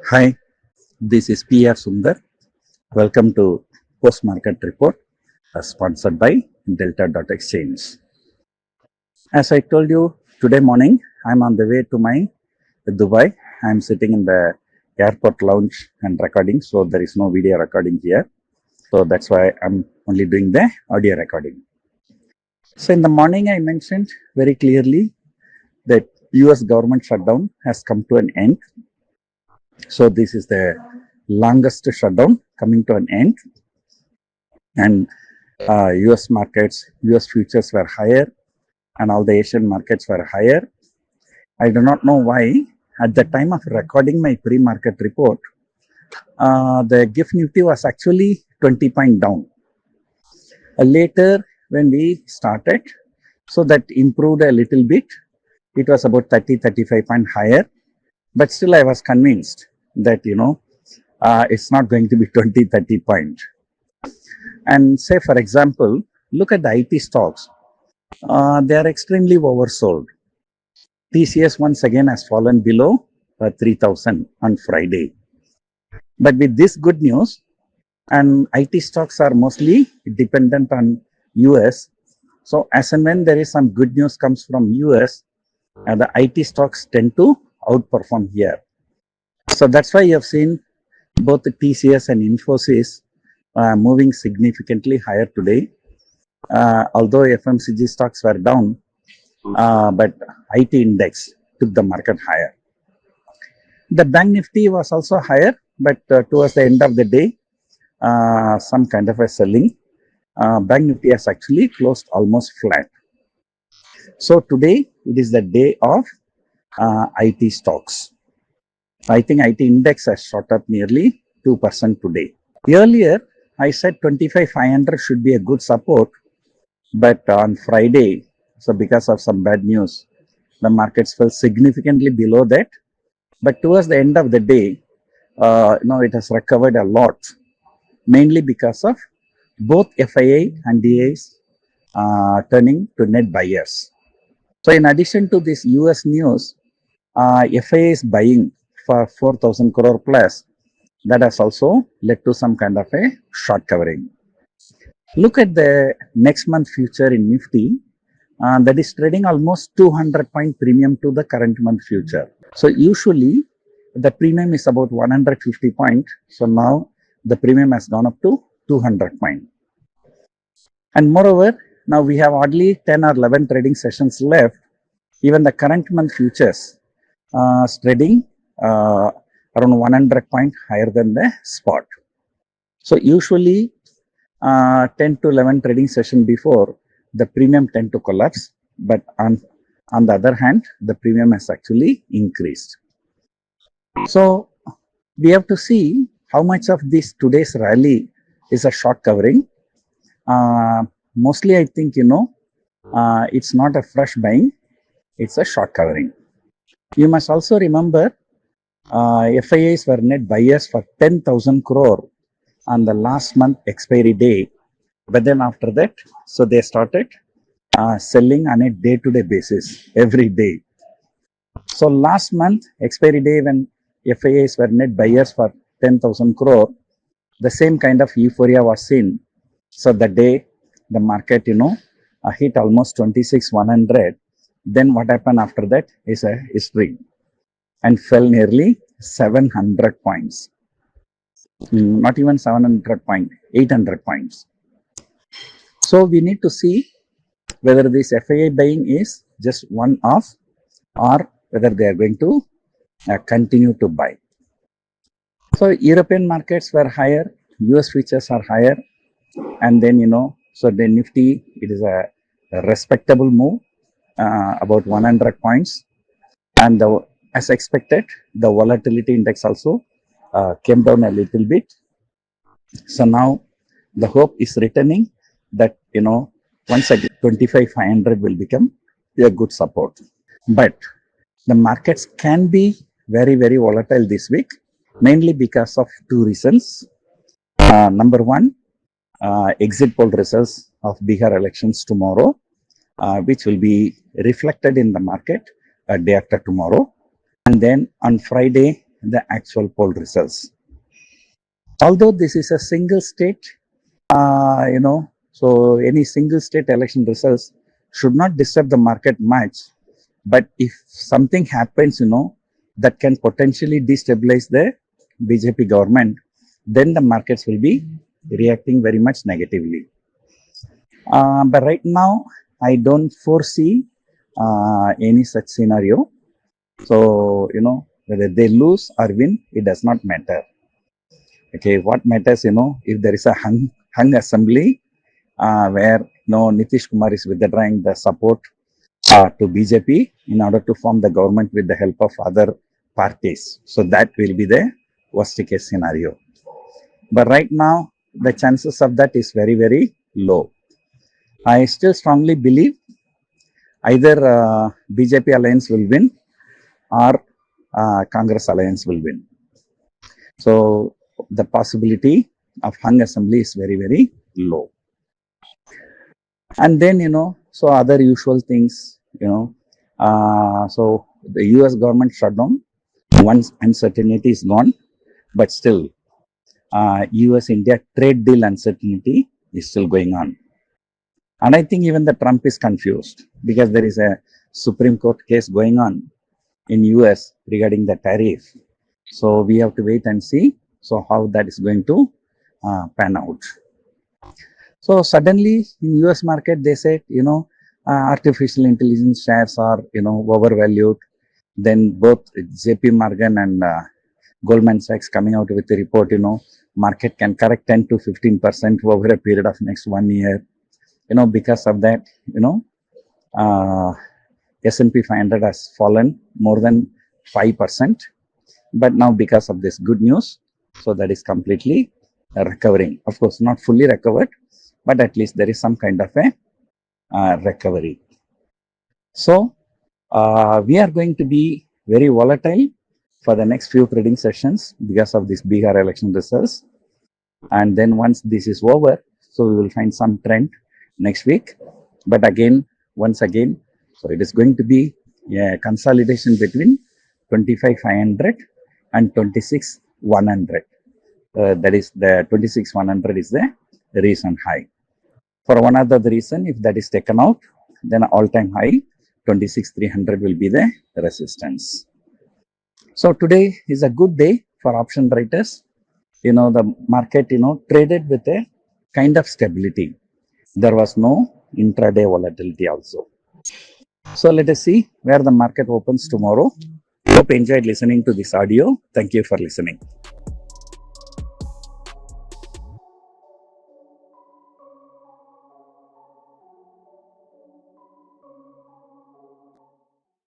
Hi, this is PR Sundar. Welcome to Post Market Report, sponsored by Delta.exchange. As I told you today morning, I'm on the way to my Dubai. I'm sitting in the airport lounge and recording, so there is no video recording here. So that's why I'm only doing the audio recording. So in the morning, I mentioned very clearly that US government shutdown has come to an end. So this is the longest shutdown coming to an end, and US markets, US futures were higher, and all the Asian markets were higher. I do not know why. At the time of recording my pre-market report, the GIFT Nifty was actually 20 point down. Later, when we started, so that improved a little bit. It was about 35 point higher, but still I was convinced that it's not going to be 30 point. And say, for example, look at the IT stocks. They are extremely oversold. TCS once again has fallen below 3,000 on Friday. But with this good news, and IT stocks are mostly dependent on US. So as and when there is some good news comes from US, the IT stocks tend to outperform here. So that's why you have seen both the TCS and Infosys moving significantly higher today. Although FMCG stocks were down, but IT index took the market higher. The bank Nifty was also higher, but towards the end of the day, some kind of a selling. Bank Nifty has actually closed almost flat. So today it is the day of IT stocks. I think IT index has shot up nearly 2% today. Earlier, I said 25,500 should be a good support, but on Friday, so because of some bad news, the markets fell significantly below that. But towards the end of the day, it has recovered a lot, mainly because of both FII and DIs turning to net buyers. So in addition to this US news, FII is buying for 4,000 crore plus. That has also led to some kind of a short covering. Look at the next month future in Nifty. That is trading almost 200 point premium to the current month future. So usually the premium is about 150 point. So now the premium has gone up to 200 point. And moreover, now we have hardly 10 or 11 trading sessions left. Even the current month futures is trading around 100 point higher than the spot. So usually 10 to 11 trading session before, the premium tend to collapse, but on the other hand, the premium has actually increased. So we have to see how much of this today's rally is a short covering. Mostly I think, it's not a fresh buying, it's a short covering. You must also remember FIIs were net buyers for 10,000 crore on the last month expiry day. But then after that, so they started selling on a day-to-day basis every day. So last month expiry day, when FIIs were net buyers for 10,000 crore, the same kind of euphoria was seen. So the day the market, hit almost 26,100. Then what happened after that is a history, and fell nearly 700 points. Not even 700 points, 800 points. So we need to see whether this FII buying is just one off or whether they are going to continue to buy. So European markets were higher, US futures are higher, and then so the Nifty, it is a respectable move, about 100 points, and as expected, the volatility index also came down a little bit. So now the hope is returning that once again 25,500 will become a good support. But the markets can be very, very volatile this week, mainly because of two reasons. Number one, exit poll results of Bihar elections tomorrow, which will be reflected in the market day after tomorrow. And then on Friday, the actual poll results. Although this is a single state, so any single state election results should not disturb the market much. But if something happens, that can potentially destabilize the BJP government, then the markets will be reacting very much negatively. But right now, I don't foresee any such scenario. So, whether they lose or win, it does not matter. Okay, what matters, if there is a hung assembly where, Nitish Kumar is withdrawing the support to BJP in order to form the government with the help of other parties. So that will be the worst case scenario. But right now, the chances of that is very, very low. I still strongly believe either BJP alliance will win or Congress alliance will win. So the possibility of hung assembly is very, very low. And then, so other usual things, so the US government shutdown, once uncertainty is gone, but still US-India trade deal uncertainty is still going on. And I think even the Trump is confused because there is a Supreme Court case going on in US regarding the tariff. So we have to wait and see so how that is going to pan out. So suddenly in US market, they said, artificial intelligence shares are, overvalued. Then both JP Morgan and Goldman Sachs coming out with a report, market can correct 10 to 15% over a period of next 1 year. Because of that, S&P 500 has fallen more than 5%. But now because of this good news, so that is completely recovering. Of course, not fully recovered, but at least there is some kind of a recovery. So we are going to be very volatile for the next few trading sessions because of this Bihar election results. And then once this is over, so we will find some trend next week. But again, once again, so it is going to be a consolidation between 25,500 and 26,100. That is the 26,100 is the recent high. For one other reason, if that is taken out, then all-time high 26,300 will be the resistance. So today is a good day for option writers. The market, traded with a kind of stability. There was no intraday volatility also. So let us see where the market opens tomorrow. Hope you enjoyed listening to this audio. Thank you for listening.